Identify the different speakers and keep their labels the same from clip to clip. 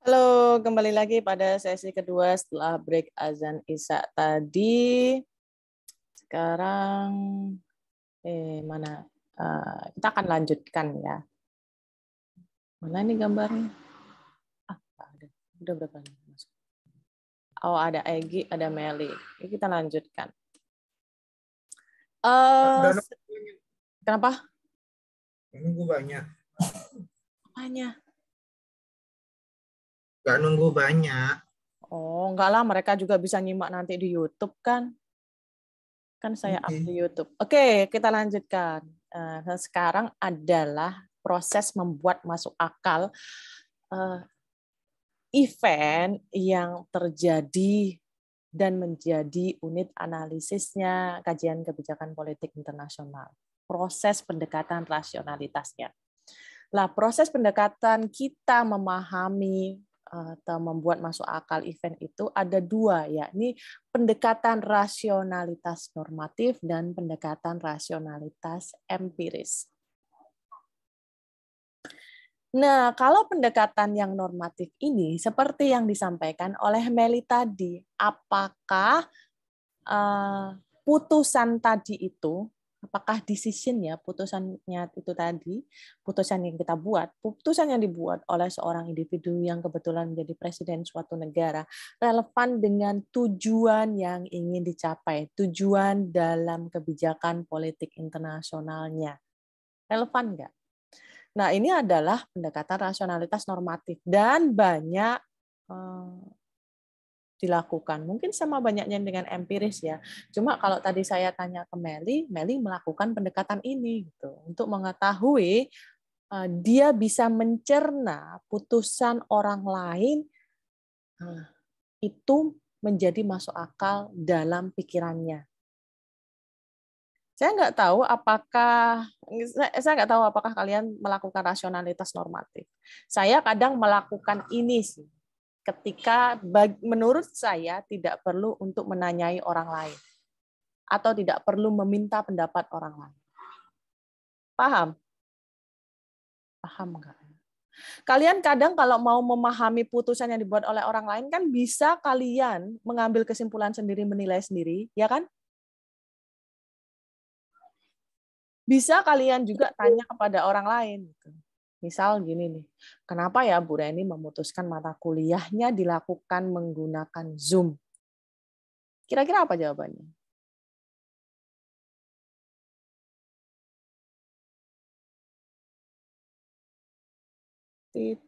Speaker 1: Halo, kembali lagi pada sesi kedua setelah break azan Isya tadi. Sekarang, mana? Kita akan lanjutkan ya. Mana ini gambarnya? Nggak ada. Udah berapa nih? Oh, ada Egi, ada Meli. Oke, kita lanjutkan. Kenapa?
Speaker 2: Nunggu banyak.
Speaker 1: Apanya?
Speaker 2: Nggak nunggu banyak.
Speaker 1: Oh, enggak lah. Mereka juga bisa nyimak nanti di YouTube kan? Kan saya up di YouTube. Oke, kita lanjutkan. Sekarang adalah proses membuat masuk akal event yang terjadi dan menjadi unit analisisnya kajian kebijakan politik internasional. Proses pendekatan rasionalitasnya. Lah, proses pendekatan kita memahami atau membuat masuk akal event itu ada dua, yakni pendekatan rasionalitas normatif dan pendekatan rasionalitas empiris. Nah, kalau pendekatan yang normatif ini, seperti yang disampaikan oleh Meli tadi, apakah putusan tadi itu, apakah decision-nya, putusannya itu tadi, putusan yang kita buat, putusan yang dibuat oleh seorang individu yang kebetulan menjadi presiden suatu negara, relevan dengan tujuan yang ingin dicapai, tujuan dalam kebijakan politik internasionalnya. Relevan nggak? Nah, ini adalah pendekatan rasionalitas normatif dan banyak dilakukan. Mungkin sama banyaknya dengan empiris ya. Cuma kalau tadi saya tanya ke Meli, Meli melakukan pendekatan ini gitu untuk mengetahui dia bisa mencerna putusan orang lain itu menjadi masuk akal dalam pikirannya. Saya nggak tahu apakah kalian melakukan rasionalitas normatif. Saya kadang melakukan ini sih, ketika menurut saya tidak perlu untuk menanyai orang lain atau tidak perlu meminta pendapat orang lain. Paham? Paham nggak? Kalian kadang kalau mau memahami putusan yang dibuat oleh orang lain kan bisa kalian mengambil kesimpulan sendiri, menilai sendiri, ya kan? Bisa kalian juga tanya kepada orang lain. Misal gini nih, kenapa ya Bu Reni memutuskan mata kuliahnya dilakukan menggunakan Zoom? Kira-kira apa jawabannya? Tit,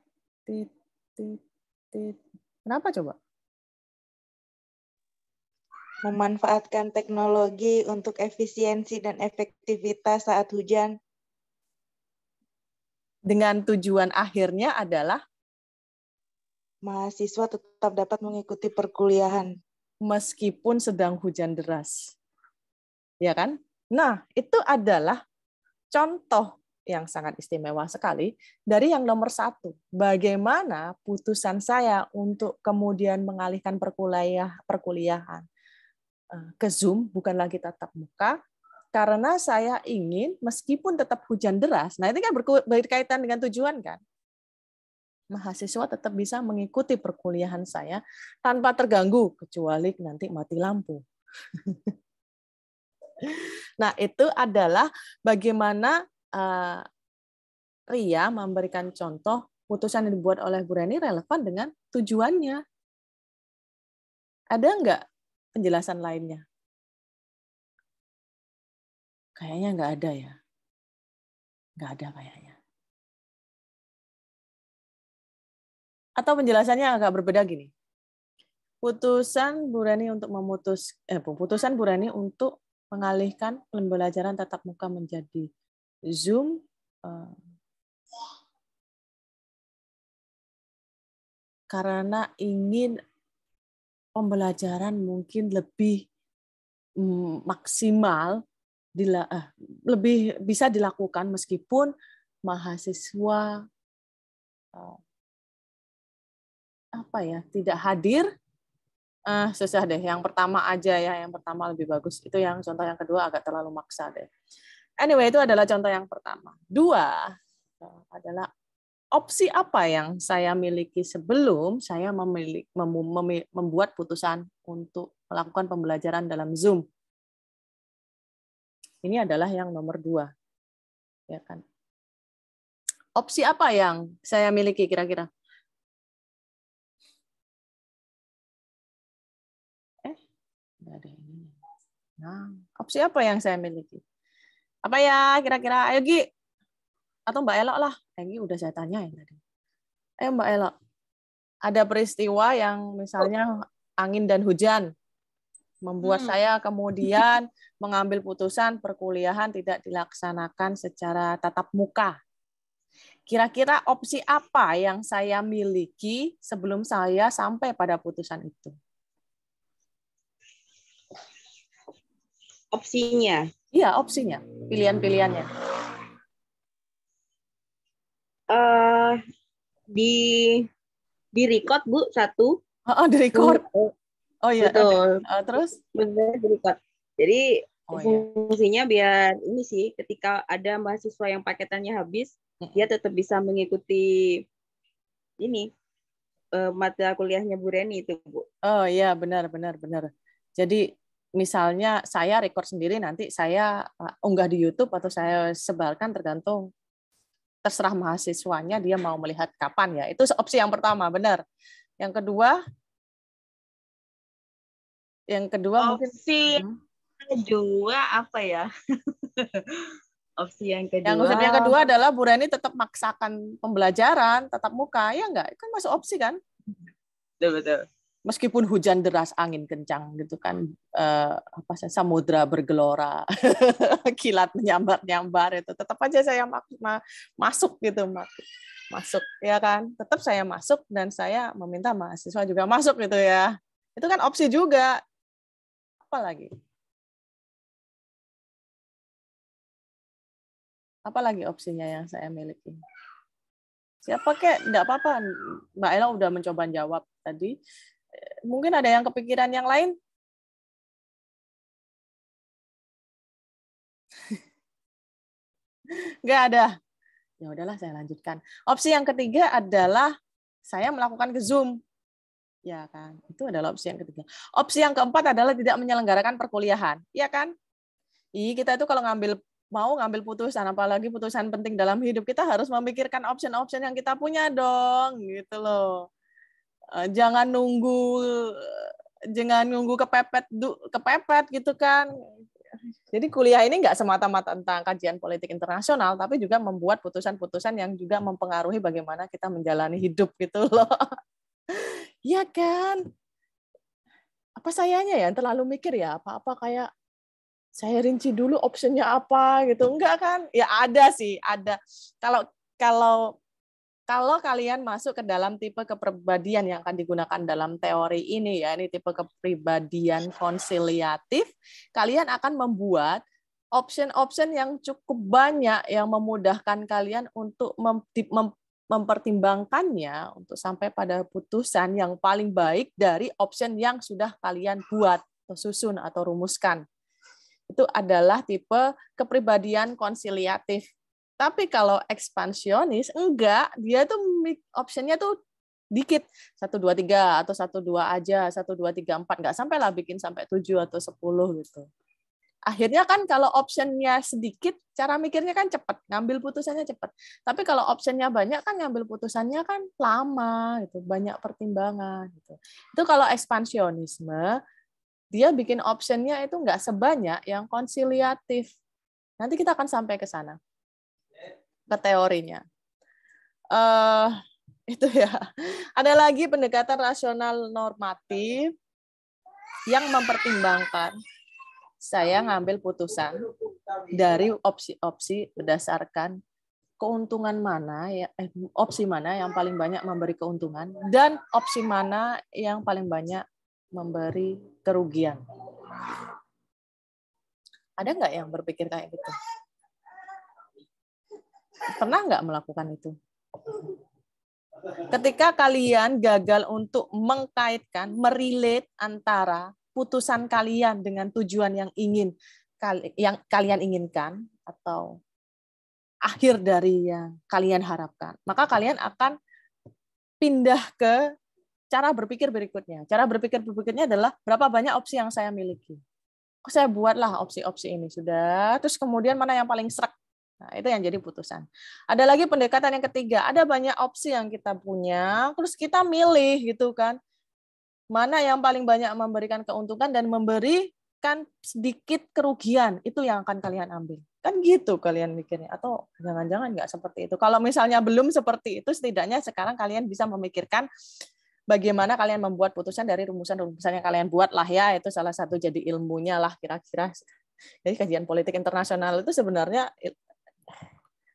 Speaker 1: tit, tit, tit. Kenapa coba?
Speaker 3: Memanfaatkan teknologi untuk efisiensi dan efektivitas saat hujan.
Speaker 1: Dengan tujuan akhirnya adalah
Speaker 3: mahasiswa tetap dapat mengikuti perkuliahan
Speaker 1: meskipun sedang hujan deras. Ya kan? Nah, itu adalah contoh yang sangat istimewa sekali dari yang nomor satu. Bagaimana putusan saya untuk kemudian mengalihkan perkuliahan ke Zoom, bukan lagi tatap muka, karena saya ingin meskipun tetap hujan deras, nah ini kan berkaitan dengan tujuan kan, mahasiswa tetap bisa mengikuti perkuliahan saya tanpa terganggu, kecuali nanti mati lampu. Nah, itu adalah bagaimana Ria memberikan contoh putusan yang dibuat oleh Bu Reni relevan dengan tujuannya. Ada nggak penjelasan lainnya? Kayaknya nggak ada ya. Nggak ada kayaknya. Atau penjelasannya agak berbeda gini. Putusan Bu Reni untuk putusan Bu Reni untuk mengalihkan pembelajaran tatap muka menjadi Zoom karena ingin pembelajaran mungkin lebih maksimal, lebih bisa dilakukan meskipun mahasiswa tidak hadir. Susah deh. Yang pertama aja ya, yang pertama lebih bagus. Itu yang contoh yang kedua agak terlalu maksa deh. Anyway, itu adalah contoh yang pertama. Dua adalah opsi apa yang saya miliki sebelum saya membuat putusan untuk melakukan pembelajaran dalam Zoom. Ini adalah yang nomor 2. Ya kan? Opsi apa yang saya miliki kira-kira? Nggak ada ini. Nah, opsi apa yang saya miliki? Apa ya kira-kira? Ayo Gi. Atau Mbak Elok lah. Gi udah saya tanyain tadi. Ayo Mbak Elok. Ada peristiwa yang misalnya angin dan hujan membuat saya kemudian mengambil putusan perkuliahan tidak dilaksanakan secara tatap muka. Kira-kira opsi apa yang saya miliki sebelum saya sampai pada putusan itu?
Speaker 4: Opsinya.
Speaker 1: Iya, opsinya, pilihan-pilihannya.
Speaker 4: Di record Bu satu.
Speaker 1: Oh, di record. Oh iya.
Speaker 4: Betul.
Speaker 1: Terus?
Speaker 4: Benar, di record. Jadi
Speaker 1: iya.
Speaker 4: fungsinya biar ini sih, ketika ada mahasiswa yang paketannya habis, dia tetap bisa mengikuti ini mata kuliahnya Bu Reni itu, Bu.
Speaker 1: Oh iya, benar. Jadi misalnya saya record sendiri, nanti saya unggah di YouTube atau saya sebarkan, terserah mahasiswanya dia mau melihat kapan ya. Itu opsi yang pertama, benar. Yang kedua mungkin
Speaker 4: kedua apa ya? Opsi yang kedua.
Speaker 1: Yang kedua adalah Bu Reni tetap maksakan pembelajaran tatap muka, ya enggak? Kan masuk opsi kan?
Speaker 4: Betul.
Speaker 1: Meskipun hujan deras, angin kencang gitu kan, samudra bergelora, kilat menyambar-nyambar, itu tetap aja saya masuk gitu, masuk ya kan? Tetap saya masuk dan saya meminta mahasiswa juga masuk gitu ya. Itu kan opsi juga. Apa lagi? Apalagi opsinya yang saya miliki? Siapa kek? Enggak apa-apa. Mbak Ella udah mencoba jawab tadi. Mungkin ada yang kepikiran yang lain? Enggak ada. Ya udahlah, saya lanjutkan. Opsi yang ketiga adalah saya melakukan ke Zoom. Ya kan? Itu adalah opsi yang ketiga. Opsi yang keempat adalah tidak menyelenggarakan perkuliahan. Ya kan? Kita itu kalau mau ngambil putusan, apalagi putusan penting dalam hidup, kita harus memikirkan opsi-opsi yang kita punya dong, gitu loh. Jangan nunggu kepepet gitu kan. Jadi kuliah ini nggak semata-mata tentang kajian politik internasional, tapi juga membuat putusan-putusan yang juga mempengaruhi bagaimana kita menjalani hidup gitu loh. Ya kan? Apa sayanya ya terlalu mikir ya, apa-apa kayak saya rinci dulu opsinya apa gitu. Enggak kan? Ya ada sih, ada. Kalau kalian masuk ke dalam tipe kepribadian yang akan digunakan dalam teori ini ya, ini tipe kepribadian konsiliatif, kalian akan membuat option-option yang cukup banyak yang memudahkan kalian untuk mempertimbangkannya untuk sampai pada putusan yang paling baik dari option yang sudah kalian buat atau susun atau rumuskan. Itu adalah tipe kepribadian konsiliatif. Tapi kalau ekspansionis, enggak. Dia tuh optionnya tuh dikit. 1, 2, 3, atau 1, 2 aja. 1, 2, 3, 4. Enggak sampai lah bikin sampai 7 atau 10 gitu. Akhirnya kan kalau optionnya sedikit, cara mikirnya kan cepat. Ngambil putusannya cepat. Tapi kalau optionnya banyak kan ngambil putusannya kan lama. Gitu. Banyak pertimbangan. Gitu. Itu kalau ekspansionisme, dia bikin optionnya itu nggak sebanyak yang konsiliatif. Nanti kita akan sampai ke sana, ke teorinya. Itu ya. Ada lagi pendekatan rasional normatif yang mempertimbangkan saya ngambil putusan dari opsi-opsi berdasarkan keuntungan mana ya, opsi mana yang paling banyak memberi keuntungan dan opsi mana yang paling banyak memberi kerugian. Ada nggak yang berpikir kayak gitu? Pernah nggak melakukan itu? Ketika kalian gagal untuk mengkaitkan, merelate antara putusan kalian dengan tujuan yang kalian inginkan, atau akhir dari yang kalian harapkan, maka kalian akan pindah ke cara berpikir berikutnya. Cara berpikir berikutnya adalah berapa banyak opsi yang saya miliki. Saya buatlah opsi-opsi ini sudah. Terus kemudian mana yang paling srek. Nah, itu yang jadi putusan. Ada lagi pendekatan yang ketiga. Ada banyak opsi yang kita punya, terus kita milih gitu kan. Mana yang paling banyak memberikan keuntungan dan memberikan sedikit kerugian. Itu yang akan kalian ambil. Kan gitu kalian mikirnya. Atau jangan-jangan nggak seperti itu. Kalau misalnya belum seperti itu, setidaknya sekarang kalian bisa memikirkan bagaimana kalian membuat putusan dari rumusan-rumusan yang kalian buat lah ya, itu salah satu jadi ilmunya lah kira-kira. Jadi kajian politik internasional itu sebenarnya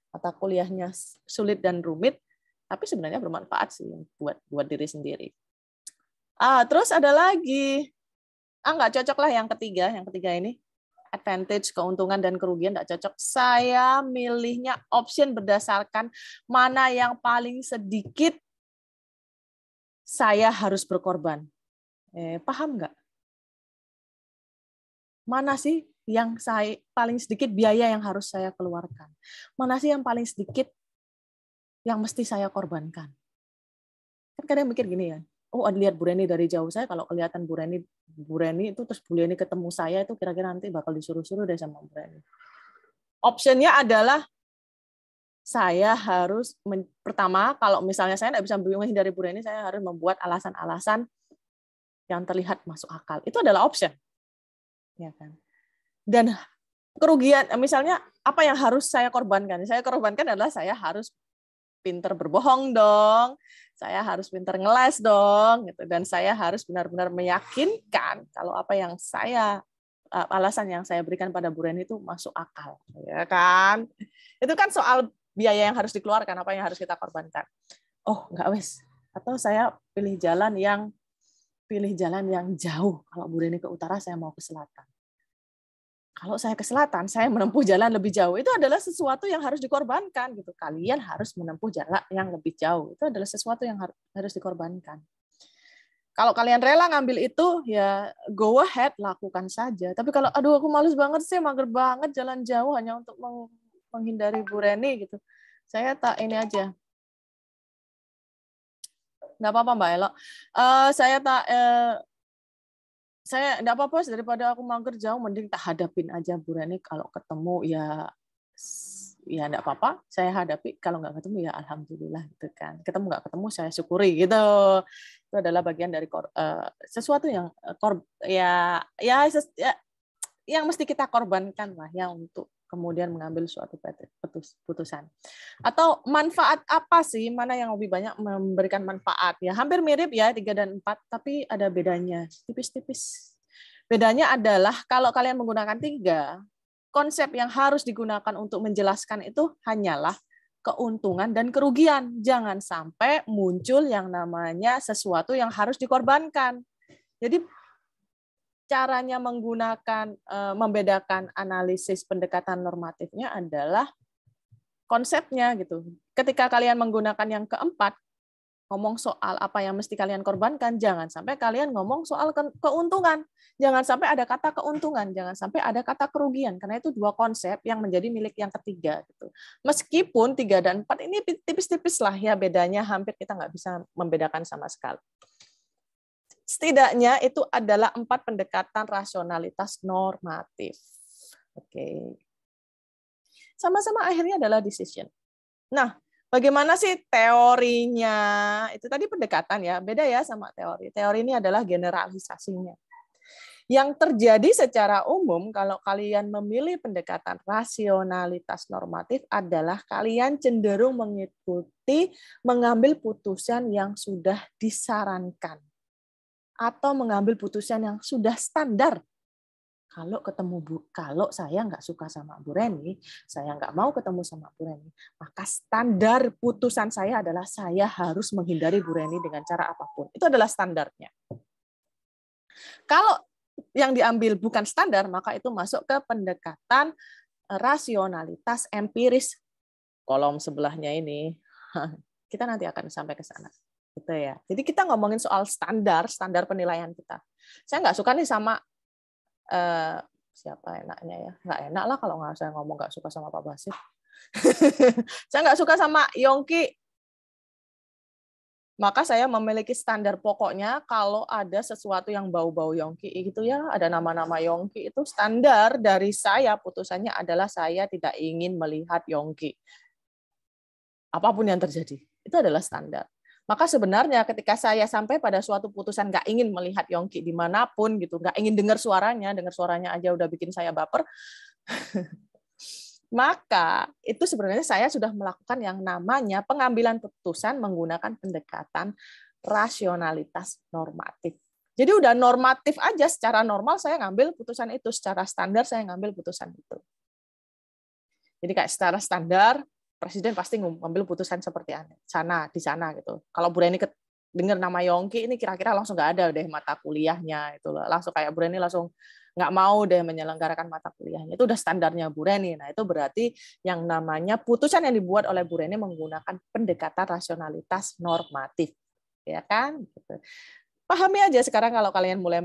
Speaker 1: mata kuliahnya sulit dan rumit, tapi sebenarnya bermanfaat sih buat diri sendiri. Terus ada lagi, nggak cocok lah yang ketiga ini. Advantage, keuntungan dan kerugian nggak cocok. Saya milihnya option berdasarkan mana yang paling sedikit saya harus berkorban. Paham nggak? Mana sih yang saya paling sedikit biaya yang harus saya keluarkan? Mana sih yang paling sedikit yang mesti saya korbankan? Kan kadang mikir gini ya, lihat Bu Reni dari jauh, saya kalau kelihatan Bu Reni itu terus Bu Reni ketemu saya itu kira-kira nanti bakal disuruh-suruh deh sama Bu Reni. Optionnya adalah saya harus pertama, kalau misalnya saya tidak bisa menghindari Bu Reni, saya harus membuat alasan-alasan yang terlihat masuk akal. Itu adalah option, ya kan? Dan kerugian, misalnya apa yang harus saya korbankan? Saya korbankan adalah saya harus pinter berbohong dong, saya harus pinter ngeles dong, gitu. Dan saya harus benar-benar meyakinkan kalau apa yang alasan yang saya berikan pada Bu Reni itu masuk akal, ya kan? Itu kan soal biaya yang harus dikeluarkan, apa yang harus kita korbankan. Enggak wes. Atau saya pilih jalan yang jauh. Kalau Bu Reni ke utara, saya mau ke selatan. Kalau saya ke selatan, saya menempuh jalan lebih jauh. Itu adalah sesuatu yang harus dikorbankan gitu. Kalian harus menempuh jalan yang lebih jauh. Itu adalah sesuatu yang harus dikorbankan. Kalau kalian rela ngambil itu, ya go ahead, lakukan saja. Tapi kalau aku males banget sih, mager banget jalan jauh hanya untuk menghindari Bu Reni gitu. Saya tak ini aja. Nggak apa-apa Mbak Elo. Saya nggak apa-apa, daripada aku mager jauh, mending tak hadapin aja Bu Reni. Kalau ketemu ya nggak apa-apa, saya hadapi. Kalau nggak ketemu ya alhamdulillah gitu kan. Ketemu nggak ketemu saya syukuri gitu. Itu adalah bagian dari sesuatu yang yang mesti kita korbankan lah ya untuk kemudian mengambil suatu putusan. Atau manfaat apa sih? Mana yang lebih banyak memberikan manfaat? Ya hampir mirip ya 3 dan 4, tapi ada bedanya tipis-tipis. Bedanya adalah kalau kalian menggunakan 3, konsep yang harus digunakan untuk menjelaskan itu hanyalah keuntungan dan kerugian. Jangan sampai muncul yang namanya sesuatu yang harus dikorbankan. Jadi caranya membedakan analisis pendekatan normatifnya adalah konsepnya gitu. Ketika kalian menggunakan yang keempat, ngomong soal apa yang mesti kalian korbankan, jangan sampai kalian ngomong soal keuntungan. Jangan sampai ada kata keuntungan, jangan sampai ada kata kerugian, karena itu 2 konsep yang menjadi milik yang ketiga gitu. Meskipun 3 dan 4 ini tipis-tipis lah ya bedanya, hampir kita nggak bisa membedakan sama sekali. Setidaknya itu adalah 4 pendekatan rasionalitas normatif. Oke. Sama-sama akhirnya adalah decision. Nah, bagaimana sih teorinya? Itu tadi pendekatan ya, beda ya sama teori. Teori ini adalah generalisasinya. Yang terjadi secara umum kalau kalian memilih pendekatan rasionalitas normatif adalah kalian cenderung mengambil putusan yang sudah disarankan, atau mengambil putusan yang sudah standar. Kalau saya nggak suka sama Bu Reni, saya nggak mau ketemu sama Bu Reni, maka standar putusan saya adalah saya harus menghindari Bu Reni dengan cara apapun. Itu adalah standarnya. Kalau yang diambil bukan standar, maka itu masuk ke pendekatan rasionalitas empiris. Kolom sebelahnya ini, kita nanti akan sampai ke sana. Gitu ya. Jadi kita ngomongin soal standar penilaian kita. Saya nggak suka nih sama siapa enaknya ya, nggak enak lah kalau nggak saya ngomong nggak suka sama Pak Basif. Saya nggak suka sama Yongki. Maka saya memiliki standar pokoknya kalau ada sesuatu yang bau-bau Yongki itu ya, ada nama-nama Yongki itu standar dari saya, putusannya adalah saya tidak ingin melihat Yongki. Apapun yang terjadi, itu adalah standar. Maka sebenarnya ketika saya sampai pada suatu putusan nggak ingin melihat Yongki dimanapun gitu, nggak ingin dengar suaranya aja udah bikin saya baper, maka itu sebenarnya saya sudah melakukan yang namanya pengambilan putusan menggunakan pendekatan rasionalitas normatif. Jadi udah normatif aja, secara normal saya ngambil putusan itu, secara standar saya ngambil putusan itu. Jadi kayak secara standar, Presiden pasti ngambil putusan seperti di sana gitu. Kalau Bu Reni dengar nama Yongki, ini kira-kira langsung nggak ada deh mata kuliahnya itu, langsung kayak Bu Reni langsung nggak mau deh menyelenggarakan mata kuliahnya. Itu udah standarnya Bu Reni. Nah, itu berarti yang namanya putusan yang dibuat oleh Bu Reni menggunakan pendekatan rasionalitas normatif. Ya kan? Gitu. Pahami aja sekarang kalau kalian mulai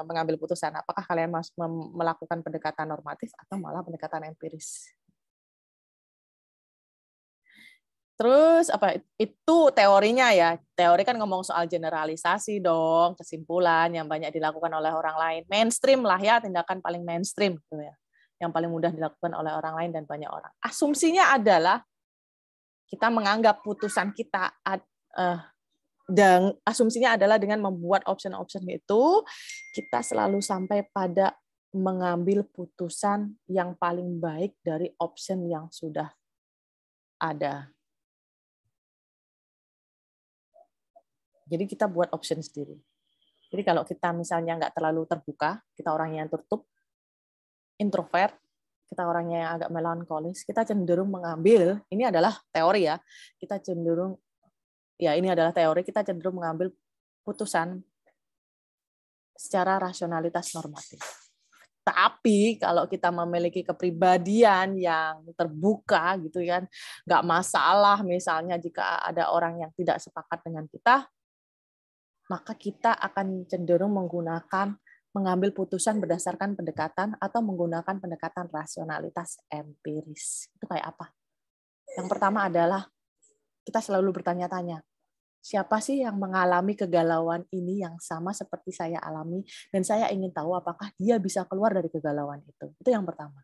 Speaker 1: mengambil putusan, apakah kalian melakukan pendekatan normatif atau malah pendekatan empiris. Terus apa itu teorinya ya? Teori kan ngomong soal generalisasi dong, kesimpulan yang banyak dilakukan oleh orang lain. Mainstream lah ya, tindakan paling mainstream gitu ya. Yang paling mudah dilakukan oleh orang lain dan banyak orang. Asumsinya adalah kita menganggap putusan kita dan asumsinya adalah dengan membuat option-option itu kita selalu sampai pada mengambil putusan yang paling baik dari option yang sudah ada. Jadi kita buat option sendiri. Jadi kalau kita misalnya nggak terlalu terbuka, kita orangnya yang tertutup, introvert, kita orangnya yang agak melankolis, kita cenderung mengambil, ini adalah teori ya, kita cenderung, ya ini adalah teori, kita cenderung mengambil putusan secara rasionalitas normatif. Tapi kalau kita memiliki kepribadian yang terbuka gitu kan, nggak masalah misalnya jika ada orang yang tidak sepakat dengan kita, maka kita akan cenderung mengambil putusan berdasarkan pendekatan atau menggunakan pendekatan rasionalitas empiris. Itu kayak apa? Yang pertama adalah kita selalu bertanya-tanya, siapa sih yang mengalami kegalauan ini yang sama seperti saya alami, dan saya ingin tahu apakah dia bisa keluar dari kegalauan itu. Itu yang pertama.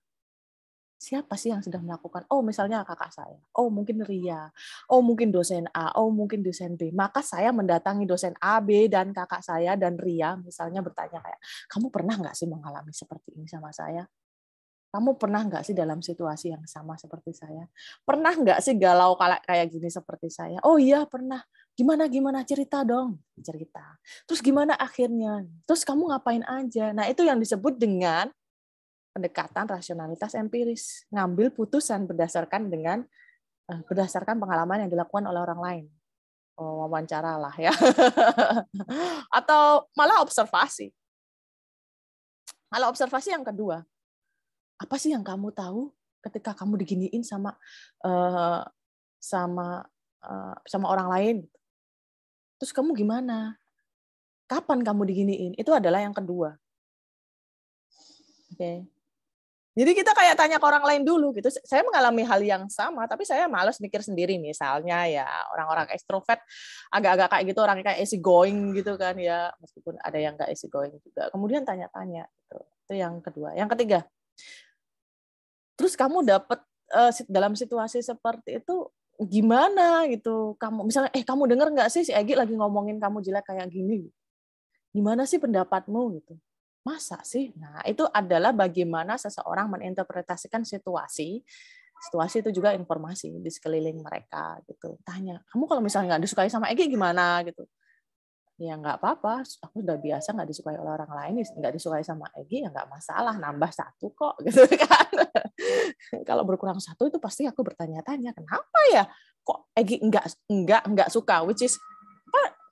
Speaker 1: Siapa sih yang sudah melakukan? Oh, misalnya kakak saya. Oh, mungkin Ria. Oh, mungkin dosen A. Oh, mungkin dosen B. Maka saya mendatangi dosen A, B, dan kakak saya, dan Ria, misalnya bertanya kayak, kamu pernah nggak sih mengalami seperti ini sama saya? Kamu pernah nggak sih dalam situasi yang sama seperti saya? Pernah nggak sih galau kayak gini seperti saya? Oh iya, pernah. Gimana? Cerita dong. Cerita. Terus gimana akhirnya? Terus kamu ngapain aja? Nah, itu yang disebut dengan pendekatan rasionalitas empiris, ngambil putusan berdasarkan pengalaman yang dilakukan oleh orang lain. Wawancara lah ya. Atau malah observasi. Malah observasi yang kedua. Apa sih yang kamu tahu ketika kamu diginiin sama orang lain? Terus kamu gimana? Kapan kamu diginiin? Itu adalah yang kedua. Oke. Jadi kita kayak tanya ke orang lain dulu gitu. Saya mengalami hal yang sama, tapi saya malas mikir sendiri. Misalnya ya orang-orang ekstrovert agak-agak kayak gitu, orang kayak easy going gitu kan ya, meskipun ada yang nggak easy going juga. Kemudian tanya-tanya gitu. Itu yang kedua. Yang ketiga, terus kamu dapat dalam situasi seperti itu gimana gitu? Kamu misalnya, kamu dengar nggak sih si Egy lagi ngomongin kamu jelek kayak gini? Gimana sih pendapatmu gitu? Masa sih? Nah, itu adalah bagaimana seseorang menginterpretasikan situasi. Situasi itu juga informasi di sekeliling mereka gitu. Tanya, kamu kalau misalnya nggak disukai sama Egy gimana gitu? Ya nggak apa-apa, aku udah biasa nggak disukai oleh orang lain, nggak disukai sama Egy ya nggak masalah, nambah satu kok gitu kan. Kalau berkurang satu itu pasti aku bertanya-tanya, kenapa ya kok Egy nggak suka, which is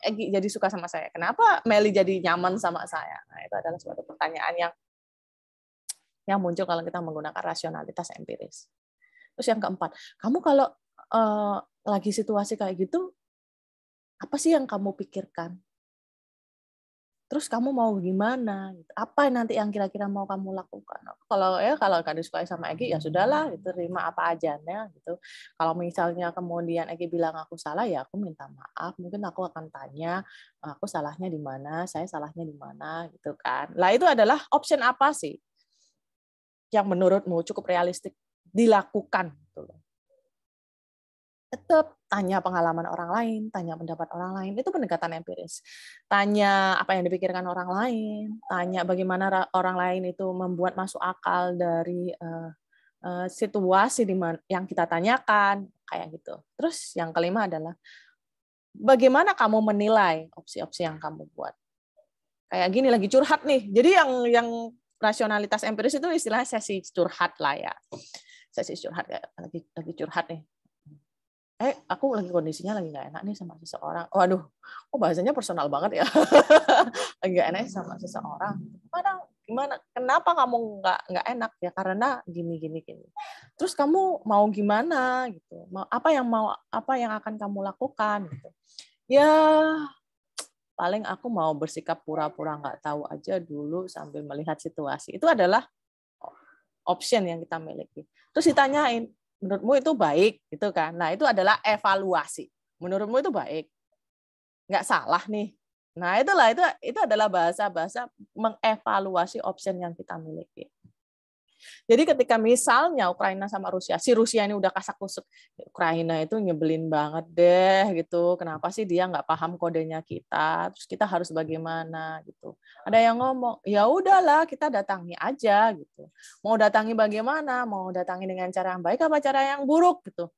Speaker 1: Egy jadi suka sama saya? Kenapa Meli jadi nyaman sama saya? Nah, itu adalah suatu pertanyaan yang muncul kalau kita menggunakan rasionalitas empiris. Terus yang keempat, kamu kalau lagi situasi kayak gitu, apa sih yang kamu pikirkan? Terus kamu mau gimana? Apa nanti yang kira-kira mau kamu lakukan? Kalau nggak disukai sama Egi ya sudahlah, itu terima apa adanya gitu. Kalau misalnya kemudian Egi bilang aku salah, ya aku minta maaf. Mungkin aku akan tanya, aku salahnya di mana, saya salahnya di mana gitu kan. Lah itu adalah option apa sih yang menurutmu cukup realistik dilakukan gitu loh. Tetap tanya pengalaman orang lain, tanya pendapat orang lain, itu pendekatan empiris. Tanya apa yang dipikirkan orang lain, tanya bagaimana orang lain itu membuat masuk akal dari situasi yang kita tanyakan, kayak gitu. Terus yang kelima adalah bagaimana kamu menilai opsi-opsi yang kamu buat. Kayak gini lagi curhat nih. Jadi yang rasionalitas empiris itu istilahnya sesi curhat lah ya. Sesi curhat, lagi curhat nih. Aku lagi kondisinya lagi nggak enak nih sama seseorang. Waduh, bahasanya personal banget ya. Lagi nggak enak sama seseorang. Gimana? Kenapa kamu nggak enak ya? Karena gini. Terus kamu mau gimana gitu? Apa yang akan kamu lakukan gitu? Ya paling aku mau bersikap pura-pura nggak tahu aja dulu sambil melihat situasi. Itu adalah option yang kita miliki. Terus ditanyain, menurutmu itu baik gitu kan? Nah, itu adalah evaluasi. Menurutmu itu baik? Nggak salah nih. Nah, itu adalah bahasa mengevaluasi option yang kita miliki. Jadi ketika misalnya Ukraina sama Rusia, si Rusia ini udah kasak-kusuk, Ukraina itu nyebelin banget deh gitu. Kenapa sih dia nggak paham kodenya kita? Terus kita harus bagaimana gitu. Ada yang ngomong, ya udahlah kita datangi aja gitu. Mau datangi bagaimana? Mau datangi dengan cara yang baik apa cara yang buruk gitu.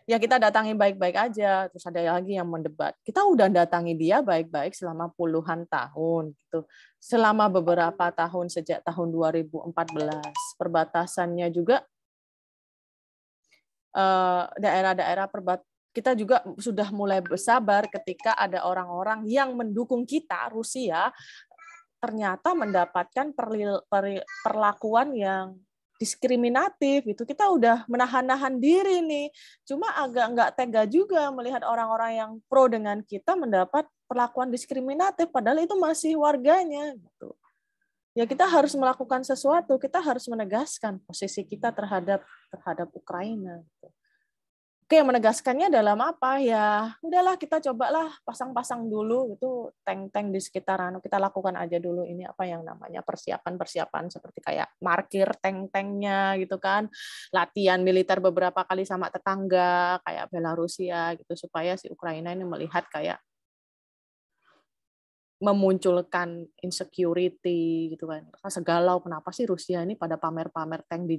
Speaker 1: Ya kita datangi baik-baik aja. Terus ada lagi yang mendebat. Kita udah datangi dia baik-baik selama puluhan tahun gitu. Selama beberapa tahun sejak tahun 2014. Perbatasannya juga daerah-daerah kita juga sudah mulai bersabar ketika ada orang-orang yang mendukung kita, Rusia, ternyata mendapatkan perlakuan yang diskriminatif itu. Kita udah menahan-nahan diri nih. Cuma agak nggak tega juga melihat orang-orang yang pro dengan kita mendapat perlakuan diskriminatif padahal itu masih warganya gitu. Ya kita harus melakukan sesuatu, kita harus menegaskan posisi kita terhadap Ukraina gitu. Oke, menegaskannya dalam apa ya? Udahlah kita cobalah pasang-pasang dulu itu tank-tank di sekitaran. Kita lakukan aja dulu ini apa yang namanya persiapan seperti kayak markir tank-tanknya gitu kan. Latihan militer beberapa kali sama tetangga kayak Belarusia gitu supaya si Ukraina ini melihat kayak memunculkan insecurity gitu kan. Rasa galau kenapa sih Rusia ini pada pamer-pamer tank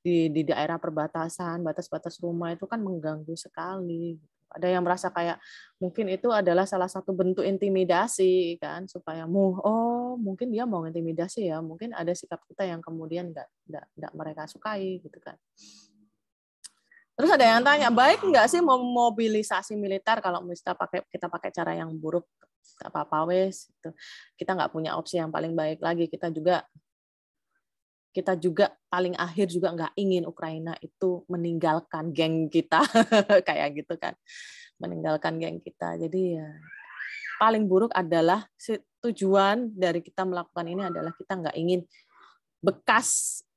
Speaker 1: di daerah perbatasan, batas-batas rumah itu kan mengganggu sekali. Ada yang merasa kayak mungkin itu adalah salah satu bentuk intimidasi kan supaya mungkin dia mau intimidasi ya, mungkin ada sikap kita yang kemudian enggak mereka sukai gitu kan. Terus ada yang tanya, baik nggak sih memobilisasi militer kalau kita pakai cara yang buruk? Nggak apa-apa wes. Kita nggak punya opsi yang paling baik lagi. Kita juga paling akhir juga nggak ingin Ukraina itu meninggalkan geng kita kayak gitu kan, meninggalkan geng kita. Jadi ya paling buruk adalah tujuan dari kita melakukan ini adalah kita nggak ingin bekas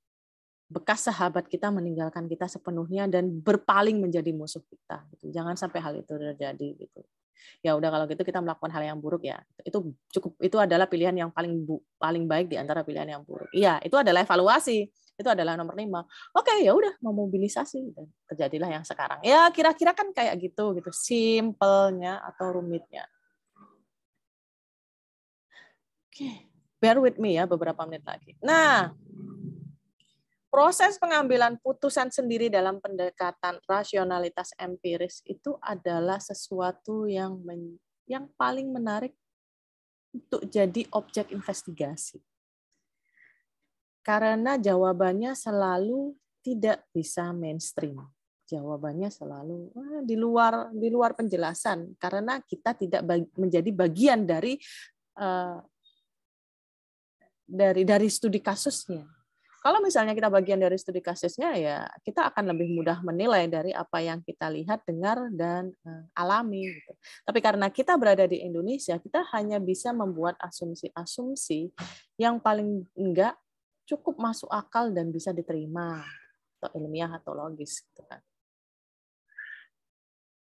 Speaker 1: sahabat kita meninggalkan kita sepenuhnya dan berpaling menjadi musuh kita. Gitu. Jangan sampai hal itu terjadi. Gitu. Ya udah kalau gitu kita melakukan hal yang buruk ya. Itu adalah pilihan yang paling baik di antara pilihan yang buruk. Iya, itu adalah evaluasi. Itu adalah nomor 5. Oke, ya udah memobilisasi dan terjadilah yang sekarang. Ya kira-kira kan kayak gitu simpelnya atau rumitnya. Oke, bear with me ya beberapa menit lagi. Nah, proses pengambilan putusan sendiri dalam pendekatan rasionalitas empiris itu adalah sesuatu yang paling menarik untuk jadi objek investigasi. Karena jawabannya selalu tidak bisa mainstream. Jawabannya selalu di luar penjelasan karena kita tidak menjadi bagian dari studi kasusnya. Kalau misalnya kita bagian dari studi kasusnya, ya kita akan lebih mudah menilai dari apa yang kita lihat, dengar, dan alami. Gitu. Tapi karena kita berada di Indonesia, kita hanya bisa membuat asumsi-asumsi yang paling enggak cukup masuk akal dan bisa diterima, atau ilmiah atau logis. Gitu kan.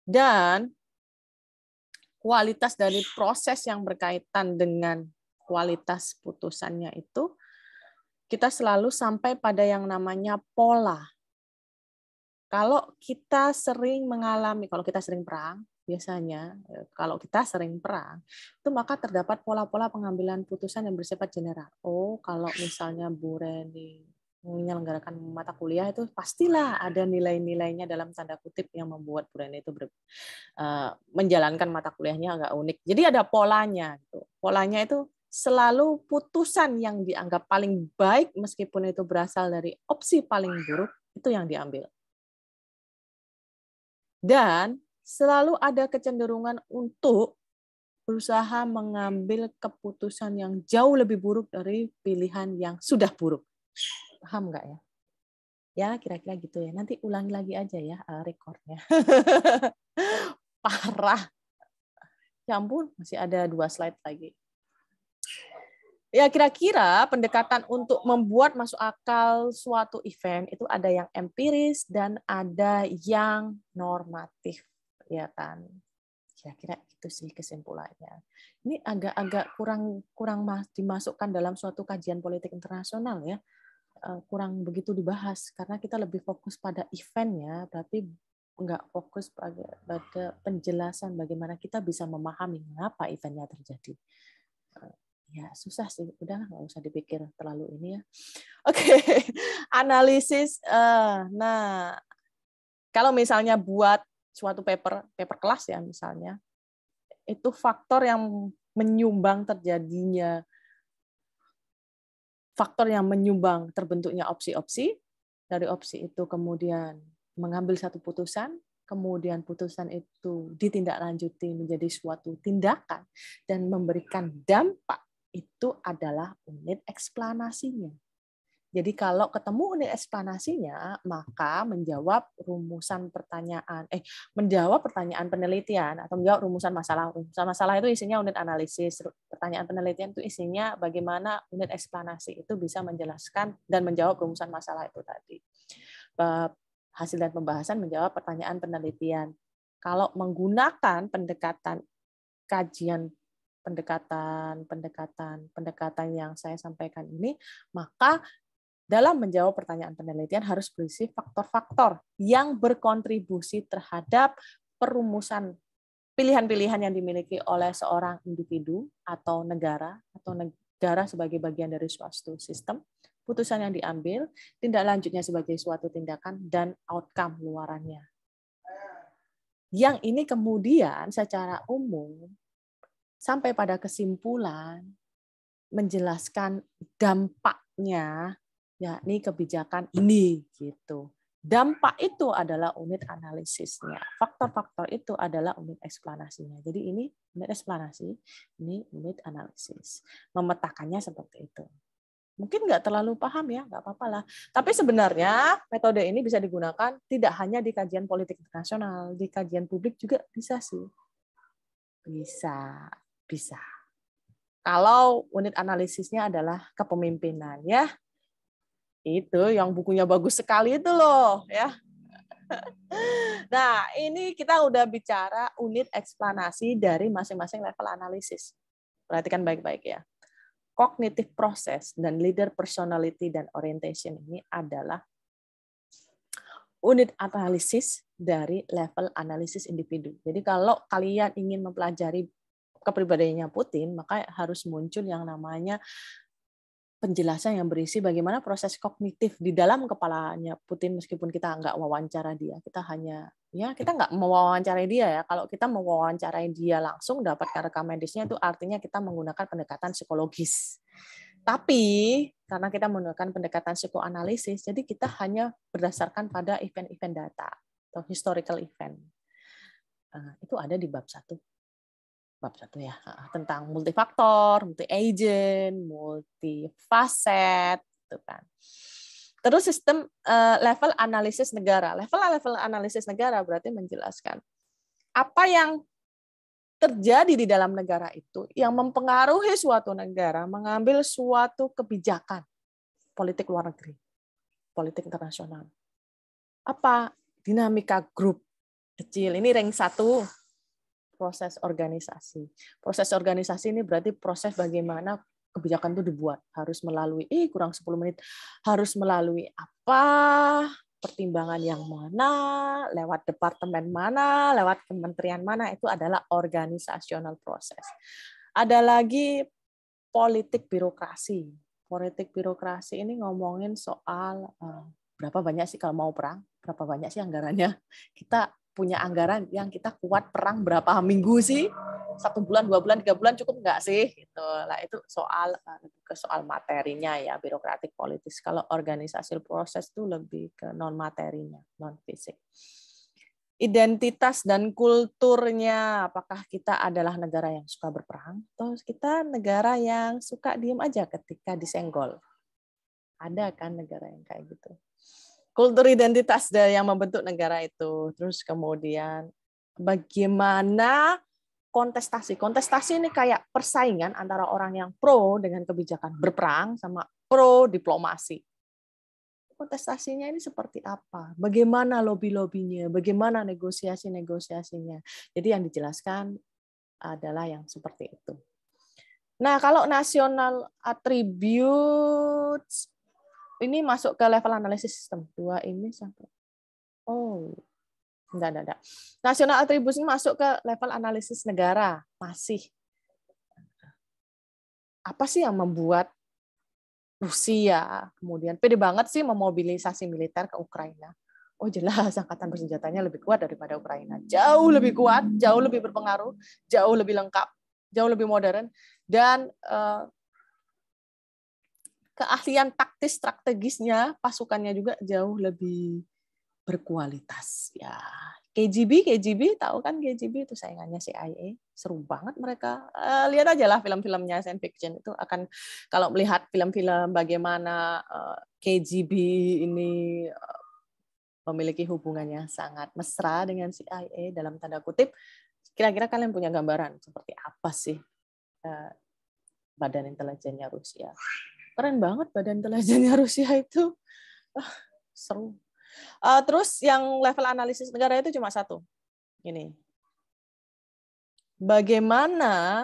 Speaker 1: Dan kualitas dari proses yang berkaitan dengan kualitas putusannya itu, kita selalu sampai pada yang namanya pola. Kalau kita sering mengalami, kalau kita sering perang, biasanya kalau kita sering perang, itu maka terdapat pola-pola pengambilan putusan yang bersifat general. Oh, kalau misalnya Bu Reni menyelenggarakan mata kuliah itu pastilah ada nilai-nilainya dalam tanda kutip yang membuat Bu Reni itu menjalankan mata kuliahnya agak unik. Jadi ada polanya. Polanya itu selalu putusan yang dianggap paling baik meskipun itu berasal dari opsi paling buruk itu yang diambil. Dan selalu ada kecenderungan untuk berusaha mengambil keputusan yang jauh lebih buruk dari pilihan yang sudah buruk. Paham nggak ya? Ya, kira-kira gitu ya. Nanti ulangi lagi aja ya rekornya. Parah. Ya ampun, masih ada 2 slide lagi. Ya, kira-kira pendekatan untuk membuat masuk akal suatu event itu ada yang empiris dan ada yang normatif, ya kan? Kira-kira itu sih kesimpulannya. Ini agak-agak kurang dimasukkan dalam suatu kajian politik internasional ya. Kurang begitu dibahas karena kita lebih fokus pada eventnya, berarti nggak fokus pada penjelasan bagaimana kita bisa memahami mengapa eventnya terjadi. Ya susah sih, udah nggak usah dipikir terlalu ini ya. Oke, analisis. Nah, kalau misalnya buat suatu paper kelas ya misalnya, itu faktor yang menyumbang terbentuknya opsi-opsi. Dari opsi itu kemudian mengambil satu putusan, kemudian putusan itu ditindaklanjuti menjadi suatu tindakan dan memberikan dampak, itu adalah unit eksplanasinya. Jadi kalau ketemu unit eksplanasinya, maka menjawab pertanyaan penelitian atau menjawab rumusan masalah. Rumusan masalah itu isinya unit analisis. Pertanyaan penelitian itu isinya bagaimana unit eksplanasi itu bisa menjelaskan dan menjawab rumusan masalah itu tadi. Hasil dan pembahasan menjawab pertanyaan penelitian. Kalau menggunakan pendekatan yang saya sampaikan ini, maka dalam menjawab pertanyaan penelitian harus berisi faktor-faktor yang berkontribusi terhadap perumusan pilihan-pilihan yang dimiliki oleh seorang individu atau negara sebagai bagian dari suatu sistem, putusan yang diambil, tindak lanjutnya sebagai suatu tindakan, dan outcome luarannya. Yang ini kemudian secara umum sampai pada kesimpulan menjelaskan dampaknya, yakni kebijakan ini gitu. Dampak itu adalah unit analisisnya. Faktor-faktor itu adalah unit eksplanasinya. Jadi ini unit eksplanasi, ini unit analisis. Memetakannya seperti itu. Mungkin nggak terlalu paham ya, nggak apa-apa lah. Tapi sebenarnya metode ini bisa digunakan tidak hanya di kajian politik internasional, di kajian publik juga bisa sih. Bisa. Kalau unit analisisnya adalah kepemimpinan ya. Itu yang bukunya bagus sekali itu loh ya. Nah, ini kita udah bicara unit eksplanasi dari masing-masing level analisis. Perhatikan baik-baik ya. Cognitive process dan leader personality dan orientation ini adalah unit analisis dari level analisis individu. Jadi kalau kalian ingin mempelajari kepribadiannya Putin, maka harus muncul yang namanya penjelasan yang berisi bagaimana proses kognitif di dalam kepalanya Putin, meskipun kita nggak wawancara dia, kita nggak mewawancarai dia ya. Kalau kita mewawancarai dia langsung dapatkan rekam medisnya, itu artinya kita menggunakan pendekatan psikologis. Tapi karena kita menggunakan pendekatan psikoanalisis, jadi kita hanya berdasarkan pada event-event data atau historical event. Itu ada di bab 1. Bab 1 ya, tentang multifaktor, multi agent, multifaset gitu kan. Terus sistem level analisis negara. Level analisis negara berarti menjelaskan apa yang terjadi di dalam negara itu yang mempengaruhi suatu negara mengambil suatu kebijakan politik luar negeri, politik internasional. Apa? Dinamika grup kecil. Ini ring 1, proses organisasi. Proses organisasi ini berarti proses bagaimana kebijakan itu dibuat. Harus melalui, kurang 10 menit, harus melalui apa, pertimbangan yang mana, lewat departemen mana, lewat kementerian mana, itu adalah organisasional proses. Ada lagi politik birokrasi. Politik birokrasi ini ngomongin soal berapa banyak sih kalau mau perang, berapa banyak sih anggarannya. Kita punya anggaran yang kita kuat perang berapa minggu sih? 1 bulan, 2 bulan, 3 bulan cukup nggak sih? Gitu. Lah itu soal materinya ya, birokratik politis. Kalau organisasi proses itu lebih ke non materinya, non fisik. Identitas dan kulturnya, apakah kita adalah negara yang suka berperang atau kita negara yang suka diem aja ketika disenggol? Ada kan negara yang kayak gitu. Kultur identitas yang membentuk negara itu. Terus kemudian bagaimana kontestasi. Kontestasi ini kayak persaingan antara orang yang pro dengan kebijakan berperang sama pro diplomasi. Kontestasinya ini seperti apa? Bagaimana lobby-lobbynya? Bagaimana negosiasi-negosiasinya? Jadi yang dijelaskan adalah yang seperti itu. Nah, kalau national attributes ini masuk ke level analisis sistem. 2 ini sampai. Enggak. National attributes ini masuk ke level analisis negara. Masih. Apa sih yang membuat Rusia kemudian pede banget sih memobilisasi militer ke Ukraina? Oh jelas, angkatan bersenjatanya lebih kuat daripada Ukraina. Jauh lebih kuat, jauh lebih berpengaruh, jauh lebih lengkap, jauh lebih modern, dan keahlian taktis strategisnya pasukannya juga jauh lebih berkualitas. Ya, KGB tahu kan KGB itu saingannya CIA, seru banget mereka. Lihat aja lah film-filmnya science fiction itu akan, kalau melihat film-film bagaimana KGB ini memiliki hubungannya sangat mesra dengan CIA dalam tanda kutip. Kira-kira kalian punya gambaran seperti apa sih badan intelijennya Rusia? Keren banget badan intelijennya Rusia itu, seru. Terus yang level analisis negara itu cuma 1. Ini. Bagaimana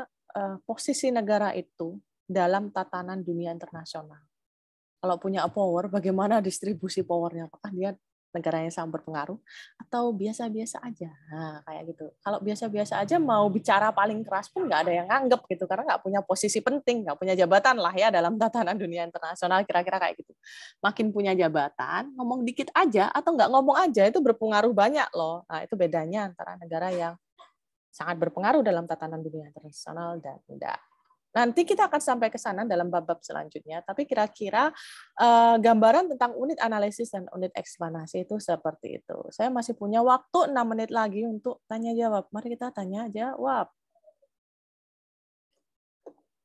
Speaker 1: posisi negara itu dalam tatanan dunia internasional. Kalau punya power, bagaimana distribusi powernya? Apakah dia negara yang sangat berpengaruh atau biasa-biasa aja? Nah, kayak gitu. Kalau biasa-biasa aja mau bicara paling keras pun nggak ada yang nganggep gitu, karena nggak punya posisi penting, nggak punya jabatan lah ya dalam tatanan dunia internasional, kira-kira kayak gitu. Makin punya jabatan, ngomong dikit aja atau nggak ngomong aja itu berpengaruh banyak loh. Nah, itu bedanya antara negara yang sangat berpengaruh dalam tatanan dunia internasional dan tidak. Nanti kita akan sampai ke sana dalam bab-bab selanjutnya, tapi kira-kira gambaran tentang unit analisis dan unit eksplanasi itu seperti itu. Saya masih punya waktu 6 menit lagi untuk tanya-jawab. Mari kita tanya-jawab.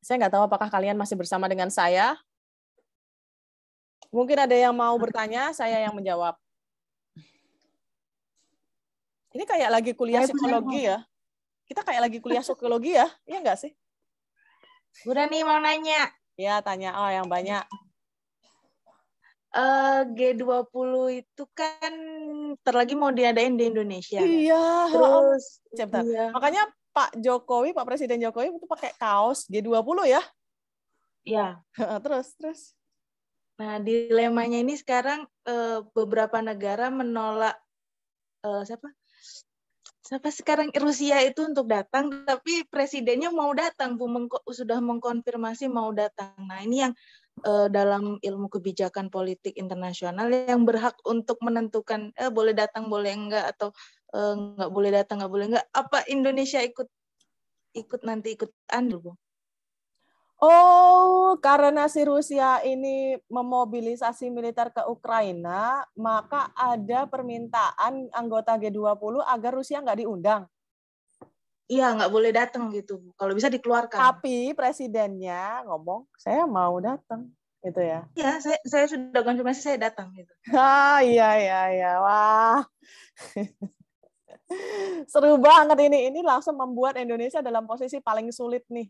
Speaker 1: Saya nggak tahu apakah kalian masih bersama dengan saya. Mungkin ada yang mau bertanya, saya yang menjawab. Ini kayak lagi kuliah psikologi ya. Kita kayak lagi kuliah psikologi ya, iya nggak sih?
Speaker 3: Bu Rani mau nanya.
Speaker 1: Ya, tanya. Oh, yang banyak.
Speaker 3: G20 itu kan terlagi mau diadain di Indonesia.
Speaker 1: Iya.
Speaker 3: Terus,
Speaker 1: iya. Makanya Pak Presiden Jokowi itu pakai kaos G20 ya?
Speaker 3: Iya.
Speaker 1: Terus.
Speaker 3: Nah, dilemanya ini sekarang beberapa negara menolak siapa sekarang Rusia itu untuk datang, tapi presidennya mau datang, sudah mengkonfirmasi mau datang. Nah, ini yang dalam ilmu kebijakan politik internasional yang berhak untuk menentukan boleh datang, boleh enggak, atau nggak boleh datang, nggak boleh enggak. Apa Indonesia ikut andil, Bu?
Speaker 1: Oh, karena si Rusia ini memobilisasi militer ke Ukraina, maka ada permintaan anggota G20 agar Rusia nggak diundang.
Speaker 3: Iya, nggak boleh datang gitu. Kalau bisa dikeluarkan.
Speaker 1: Tapi presidennya ngomong, saya mau datang. gitu ya.
Speaker 3: Ya, saya sudah konfirmasi, saya datang gitu.
Speaker 1: Iya. Wah. Seru banget ini. Ini langsung membuat Indonesia dalam posisi paling sulit nih.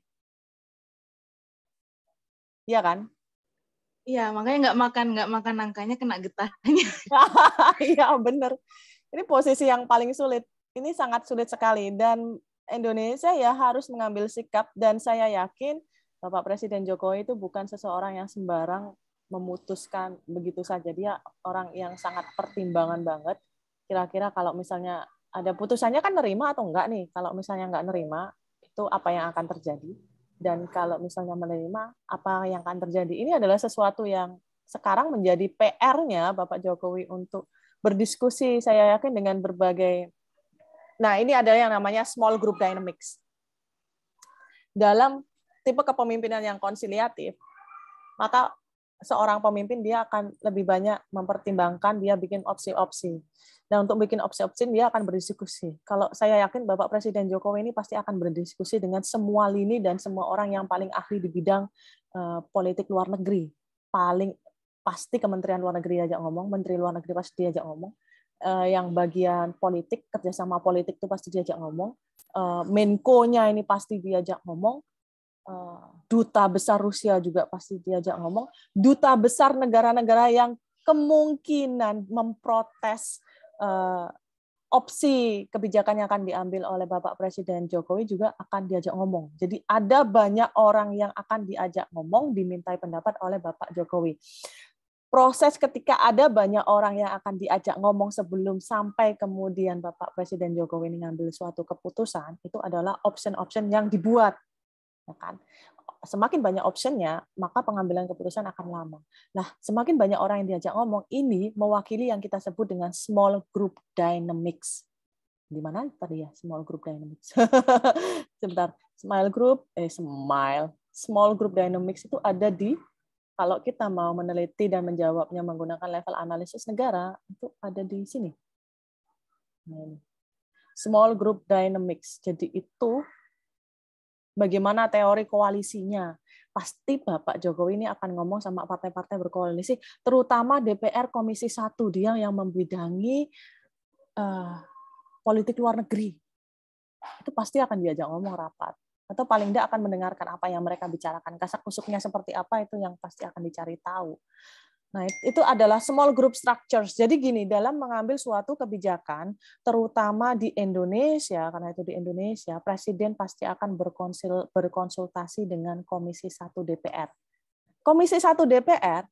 Speaker 1: Iya kan?
Speaker 3: Iya, makanya nggak makan nangkanya, kena getahnya.
Speaker 1: Iya, bener. Ini posisi yang paling sulit. Ini sangat sulit sekali. Dan Indonesia ya harus mengambil sikap. Dan saya yakin Bapak Presiden Jokowi itu bukan seseorang yang sembarang memutuskan begitu saja. Dia orang yang sangat pertimbangan banget. Kira-kira kalau misalnya ada putusannya kan nerima atau enggak nih. Kalau misalnya enggak nerima, itu apa yang akan terjadi. Dan kalau misalnya menerima, apa yang akan terjadi. Ini adalah sesuatu yang sekarang menjadi PR-nya Bapak Jokowi untuk berdiskusi, saya yakin dengan berbagai. Nah, ini ada yang namanya small group dynamics. Dalam tipe kepemimpinan yang konsiliatif, maka seorang pemimpin dia akan lebih banyak mempertimbangkan, dia bikin opsi-opsi. Nah, untuk bikin opsi-opsi dia akan berdiskusi. Kalau saya yakin Bapak Presiden Jokowi ini pasti akan berdiskusi dengan semua lini dan semua orang yang paling ahli di bidang politik luar negeri. Paling pasti Kementerian Luar Negeri diajak ngomong, Menteri Luar Negeri pasti diajak ngomong, yang bagian politik, kerjasama politik itu pasti diajak ngomong, Menko-nya ini pasti diajak ngomong, duta besar Rusia juga pasti diajak ngomong, duta besar negara-negara yang kemungkinan memprotes opsi kebijakan yang akan diambil oleh Bapak Presiden Jokowi juga akan diajak ngomong. Jadi ada banyak orang yang akan diajak ngomong, dimintai pendapat oleh Bapak Jokowi. Proses ketika ada banyak orang yang akan diajak ngomong sebelum sampai kemudian Bapak Presiden Jokowi ini ngambil suatu keputusan, itu adalah option-option yang dibuat. Ya kan? Semakin banyak optionnya, maka pengambilan keputusan akan lama. Nah, semakin banyak orang yang diajak ngomong, ini mewakili yang kita sebut dengan small group dynamics. Di mana tadi ya small group dynamics? Sebentar, small group dynamics itu ada di, kalau kita mau meneliti dan menjawabnya menggunakan level analisis negara, itu ada di sini. Small group dynamics. Jadi itu bagaimana teori koalisinya. Pasti Bapak Jokowi ini akan ngomong sama partai-partai berkoalisi, terutama DPR Komisi 1, dia yang membidangi politik luar negeri. Itu pasti akan diajak ngomong rapat. Atau paling tidak akan mendengarkan apa yang mereka bicarakan. Kasak-kusuknya seperti apa, itu yang pasti akan dicari tahu. Nah, itu adalah small group structures. Jadi gini, dalam mengambil suatu kebijakan, terutama di Indonesia, karena itu di Indonesia, Presiden pasti akan berkonsultasi dengan Komisi 1 DPR. Komisi 1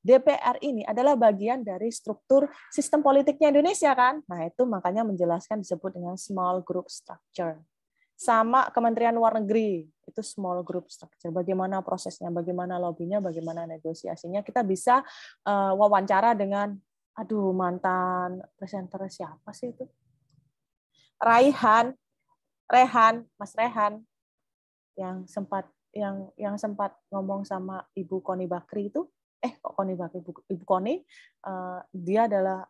Speaker 1: DPR ini adalah bagian dari struktur sistem politiknya Indonesia kan? Nah, itu makanya menjelaskan disebut dengan small group structure. Sama Kementerian Luar Negeri, itu small group structure. Bagaimana prosesnya, bagaimana lobbynya, bagaimana negosiasinya. Kita bisa wawancara dengan, mantan presenter siapa sih itu? Mas Rehan, yang sempat ngomong sama Ibu Koni Bakri itu, Ibu Koni, dia adalah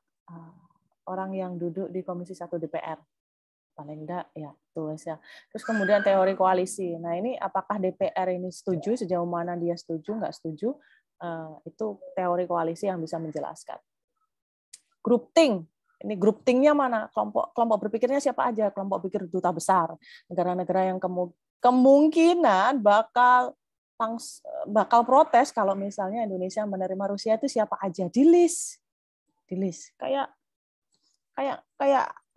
Speaker 1: orang yang duduk di Komisi 1 DPR. Paling enggak ya tulis ya. Terus kemudian teori koalisi. Nah, ini apakah DPR ini setuju, sejauh mana dia setuju, nggak setuju, itu teori koalisi yang bisa menjelaskan. Groupthink. Ini groupthink-nya mana? Kelompok berpikirnya siapa aja? Kelompok pikir duta besar, negara-negara yang kemungkinan bakal protes kalau misalnya Indonesia menerima Rusia, itu siapa aja? Di list.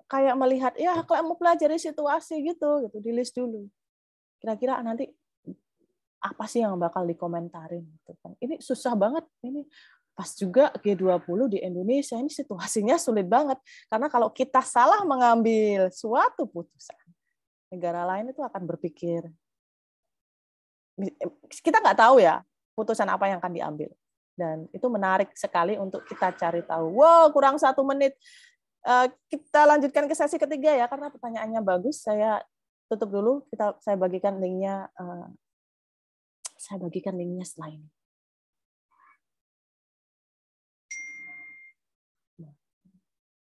Speaker 1: Kayak melihat, ya kalau mau pelajari situasi gitu, di list dulu. Kira-kira nanti apa sih yang bakal dikomentarin? Gitu kan. Ini susah banget. Ini pas juga G20 di Indonesia, ini situasinya sulit banget. Karena kalau kita salah mengambil suatu putusan, negara lain itu akan berpikir, kita nggak tahu ya putusan apa yang akan diambil. Dan itu menarik sekali untuk kita cari tahu. Wow, kurang 1 menit. Kita lanjutkan ke sesi ketiga ya, karena pertanyaannya bagus. Saya tutup dulu. Saya bagikan linknya. Setelah ini.